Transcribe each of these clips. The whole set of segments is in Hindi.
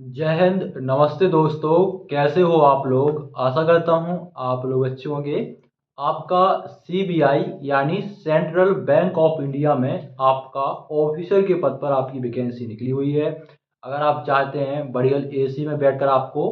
जय हिंद। नमस्ते दोस्तों, कैसे हो आप लोग। आशा करता हूँ आप लोग अच्छे होंगे। आपका सीबीआई यानी सेंट्रल बैंक ऑफ इंडिया में आपका ऑफिसर के पद पर आपकी वैकेंसी निकली हुई है। अगर आप चाहते हैं बढ़िया एसी में बैठकर आपको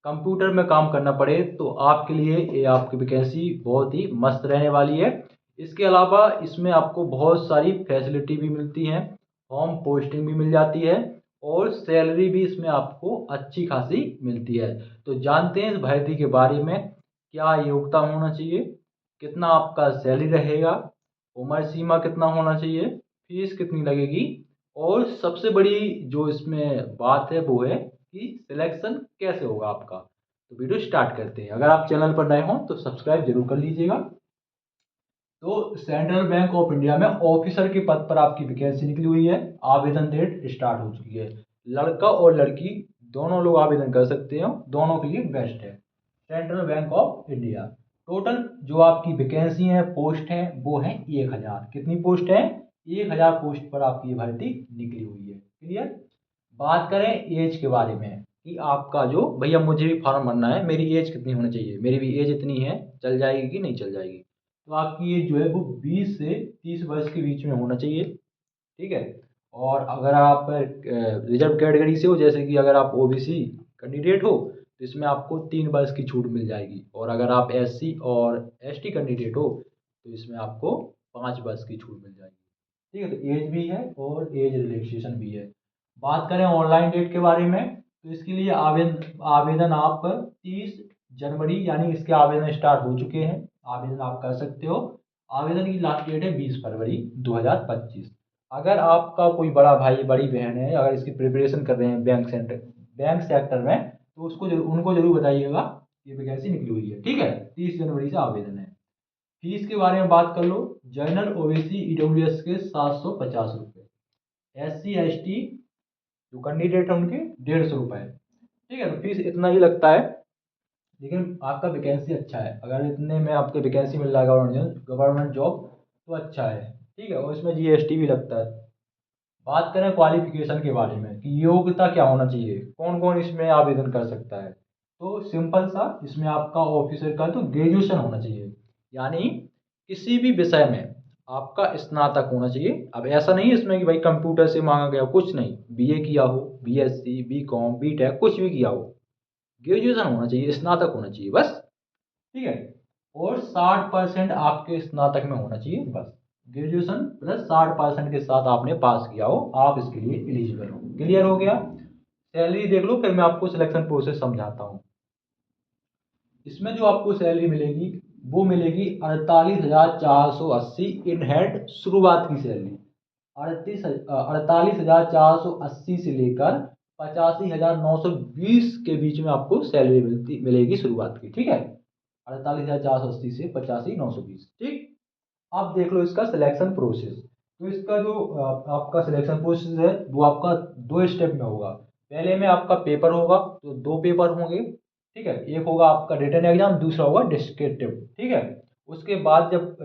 कंप्यूटर में काम करना पड़े तो आपके लिए ये आपकी वैकेंसी बहुत ही मस्त रहने वाली है। इसके अलावा इसमें आपको बहुत सारी फैसिलिटी भी मिलती हैं, होम पोस्टिंग भी मिल जाती है और सैलरी भी इसमें आपको अच्छी खासी मिलती है। तो जानते हैं इस भर्ती के बारे में, क्या योग्यता होना चाहिए, कितना आपका सैलरी रहेगा, उम्र सीमा कितना होना चाहिए, फीस कितनी लगेगी और सबसे बड़ी जो इसमें बात है वो है कि सिलेक्शन कैसे होगा आपका। तो वीडियो स्टार्ट करते हैं। अगर आप चैनल पर नए हों तो सब्सक्राइब जरूर कर लीजिएगा। तो सेंट्रल बैंक ऑफ इंडिया में ऑफिसर के पद पर आपकी वैकेंसी निकली हुई है। आवेदन डेट स्टार्ट हो चुकी है। लड़का और लड़की दोनों लोग आवेदन कर सकते हैं, दोनों के लिए बेस्ट है central bank of India. Total जो आपकी वैकेंसी है, पोस्ट है, वो है 1000। कितनी पोस्ट है? 1000 पोस्ट पर आपकी ये भर्ती निकली हुई है। क्लियर। बात करें एज के बारे में कि आपका जो भैया मुझे भी फॉर्म भरना है, मेरी एज कितनी होनी चाहिए, मेरी भी एज इतनी है, चल जाएगी कि नहीं चल जाएगी। तो आपकी एज जो है वो 20 से 30 वर्ष के बीच में होना चाहिए। ठीक है। और अगर आप रिजर्व कैटेगरी से हो, जैसे कि अगर आप ओबीसी कैंडिडेट हो तो इसमें आपको 3 वर्ष की छूट मिल जाएगी। और अगर आप एससी और एसटी कैंडिडेट हो तो इसमें आपको 5 वर्ष की छूट मिल जाएगी। ठीक है। तो एज भी है और एज रिलैक्सेशन भी है। बात करें ऑनलाइन डेट के बारे में तो इसके लिए आवेदन आवेदन आप 30 जनवरी यानी इसके आवेदन स्टार्ट हो चुके हैं। आवेदन आप कर सकते हो। आवेदन की लास्ट डेट है 20 फरवरी 2025। अगर आपका कोई बड़ा भाई बड़ी बहन है, अगर इसकी प्रिपरेशन कर रहे हैं बैंक सेक्टर में, तो उनको जरूर बताइएगा ये वैकेंसी निकली हुई है। ठीक है। 30 जनवरी से आवेदन है। फीस के बारे में बात कर लो। जनरल ओबीसी ईडब्ल्यूएस के 750 रुपये, एस सी एस टी जो कैंडिडेट है उनके 150 रुपये। ठीक है। तो फीस इतना ही लगता है, लेकिन आपका वैकेंसी अच्छा है। अगर इतने में आपके वैकेंसी मिल रहा है गवर्नमेंट जॉब तो अच्छा है। ठीक है। और इसमें जीएसटी भी लगता है। बात करें क्वालिफिकेशन के बारे में कि योग्यता क्या होना चाहिए, कौन कौन इसमें आवेदन कर सकता है, तो सिंपल सा इसमें आपका ऑफिसर का तो ग्रेजुएशन होना चाहिए, यानी किसी भी विषय में आपका स्नातक होना चाहिए। अब ऐसा नहीं है इसमें कि भाई कंप्यूटर से मांगा गया, कुछ नहीं, बीए किया हो, बीएससी, बीकॉम, बीटेक कुछ भी किया हो, ग्रेजुएशन होना चाहिए, स्नातक होना चाहिए बस। ठीक है। और 60% आपके स्नातक में होना चाहिए बस। ग्रेजुएशन प्लस 60% के साथ आपने पास किया हो, आप इसके लिए एलिजिबल हो। क्लियर हो गया। सैलरी देख लो, फिर मैं आपको सिलेक्शन प्रोसेस समझाता हूँ। इसमें जो आपको सैलरी मिलेगी वो मिलेगी 48,480 इन हैंड, शुरुआत की सैलरी 48,480 से लेकर 85,920 के बीच में आपको सैलरी मिलेगी शुरुआत की। ठीक है। 48,480 से 85,920। ठीक। अब देख लो इसका सिलेक्शन प्रोसेस। तो इसका जो आपका सिलेक्शन प्रोसेस है वो आपका 2 स्टेप में होगा। पहले में आपका पेपर होगा, तो 2 पेपर होंगे। ठीक है। एक होगा आपका रिटन एग्जाम, दूसरा होगा डिस्क्रिप्टिव। ठीक है। उसके बाद जब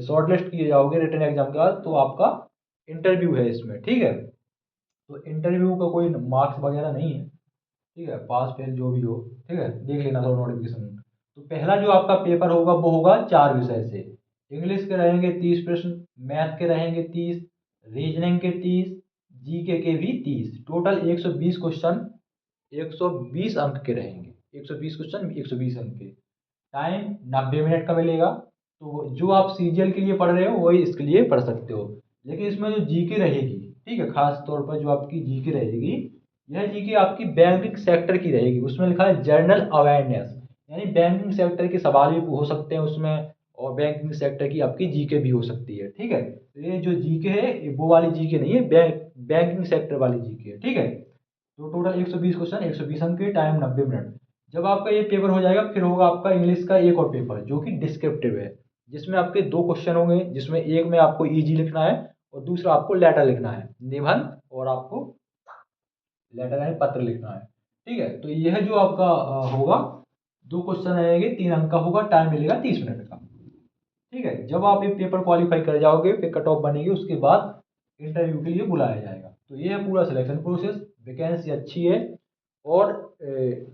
शॉर्ट लिस्ट किए जाओगे रिटन एग्जाम के बाद तो आपका इंटरव्यू है इसमें। ठीक है। तो इंटरव्यू का कोई मार्क्स वगैरह नहीं है। ठीक है। पास फेल जो भी हो, ठीक है, देख लेना थोड़ा नोटिफिकेशन। तो पहला जो आपका पेपर होगा वो होगा 4 विषय से। इंग्लिश के रहेंगे 30 प्रश्न, मैथ के रहेंगे 30, रीजनिंग के 30, जीके के भी 30, टोटल 120 क्वेश्चन, 120 अंक के रहेंगे। 120 क्वेश्चन, 120 अंक के। टाइम 90 मिनट का मिलेगा। तो जो आप सीजीएल के लिए पढ़ रहे हो वही इसके लिए पढ़ सकते हो। लेकिन इसमें जो जीके रहेगी, ठीक है, खास तौर पर जो आपकी जीके रहेगी, यह जीके आपकी बैंकिंग सेक्टर की रहेगी। उसमें लिखा है जनरल अवेयरनेस, यानी बैंकिंग सेक्टर के सवाल भी हो सकते हैं उसमें, और बैंकिंग सेक्टर की आपकी जीके भी हो सकती है। ठीक है। तो ये जो जीके है ये वो वाली जीके नहीं है, बैंकिंग सेक्टर वाली जीके है। ठीक है। तो टोटल 120 क्वेश्चन, 120 अंक के, टाइम 90 मिनट। जब आपका ये पेपर हो जाएगा फिर होगा आपका इंग्लिश का एक और पेपर जो कि डिस्क्रिप्टिव है, जिसमें आपके 2 क्वेश्चन होंगे, जिसमें एक में आपको इजी लिखना है और दूसरा आपको लेटर लिखना है, निबंध, और आपको लेटर यानी पत्र लिखना है। ठीक है। तो यह जो आपका होगा, 2 क्वेश्चन रहेंगे, 3 अंक का होगा, टाइम मिलेगा 30 मिनट का। ठीक है। जब आप ये पेपर क्वालिफाई कर जाओगे फिर कट ऑफ बनेगी, उसके बाद इंटरव्यू के लिए बुलाया जाएगा। तो ये है पूरा सिलेक्शन प्रोसेस। वैकेंसी अच्छी है। और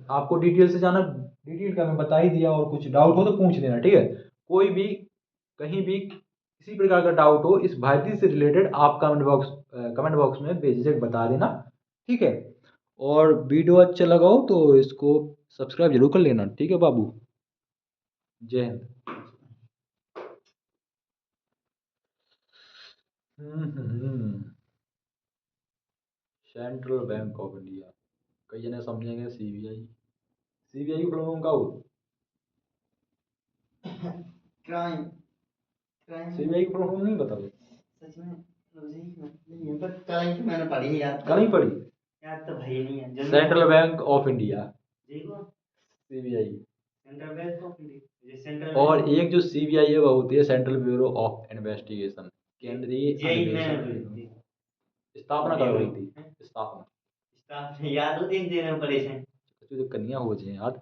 आपको डिटेल से जाना, डिटेल का मैं बता ही दिया, और कुछ डाउट हो तो पूछ लेना, ठीक है। कोई भी कहीं भी किसी प्रकार का डाउट हो इस भारतीय से रिलेटेड, आप कमेंट बॉक्स में बेझिझक बता देना, ठीक है। और वीडियो अच्छा लगा हो तो इसको सब्सक्राइब जरूर कर लेना, ठीक है बाबू। जय Hind. Central bank of India, कई जने समझेंगे सीबीआई। सीबीआई की फुल फॉर्म का हो, क्राइम क्राइम सीबीआई की फुल फॉर्म नहीं बता दो। सच में मुझे ही नहीं है, पर कल ही तो मैंने पढ़ी है, याद कल ही पढ़ी। याद तो भाई नहीं है सेंट्रल बैंक ऑफ इंडिया, देखो CBI. Central bank of India, ये सेंट्रल और एक जो सीबीआई है वो होती है सेंट्रल ब्यूरो ऑफ इन्वेस्टिगेशन, केंद्रीय यही मैंने अन्वेषण पढ़ी थी। स्थापना कब हुई थी? स्थापना स्टाफ याद होती है, देने में पड़े थे। तो कन्या हो जाए याद।